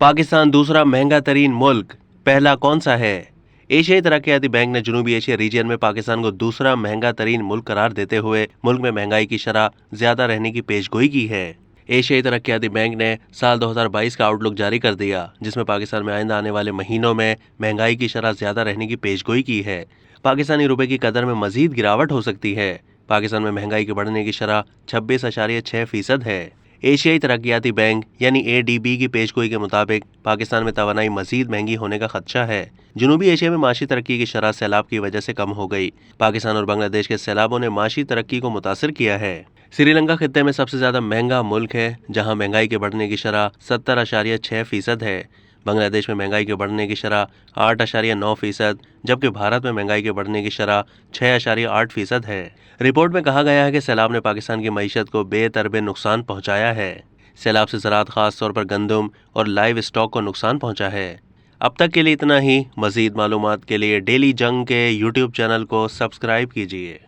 पाकिस्तान दूसरा महंगा तरीन मुल्क, पहला कौन सा है? एशियाई तरक्याती बैंक ने जनूबी एशिया रीजन में पाकिस्तान को दूसरा महंगा तरीन मुल्क करार देते हुए मुल्क में महंगाई की शरह ज्यादा रहने की पेशगोई की है। एशियाई तरक्याती बैंक ने साल 2022 का आउटलुक जारी कर दिया, जिसमें पाकिस्तान में आइंदा आने वाले महीनों में महंगाई की शरह ज्यादा रहने की पेशगोई की है। पाकिस्तानी रुपए की कदर में मजीद गिरावट हो सकती है। पाकिस्तान में महंगाई के बढ़ने की शरह 26.6% है। एशियाई तरक्याती बैंक यानी ADB की पेशगोई के मुताबिक पाकिस्तान में तवानाई मजीद महंगी होने का खदशा है। जनूबी एशिया में माशी तरक्की की शरह सैलाब की वजह से कम हो गई। पाकिस्तान और बांग्लादेश के सैलाबों ने माशी तरक्की को मुतासर किया है। श्रीलंका खित्ते में सबसे ज्यादा महंगा मुल्क है, जहां महंगाई के बढ़ने की शरह 70.6% है। बांग्लादेश में महंगाई के बढ़ने की शरह 8.9%, जबकि भारत में महंगाई के बढ़ने की शरह 6.8% है। रिपोर्ट में कहा गया है कि सैलाब ने पाकिस्तान की मईशत को बेतरबे नुकसान पहुंचाया है। सैलाब से ज़राअत खास तौर पर गंदम और लाइव स्टॉक को नुकसान पहुंचा है। अब तक के लिए इतना ही। मज़ीद मालूमात के लिए डेली जंग के YouTube चैनल को सब्सक्राइब कीजिए।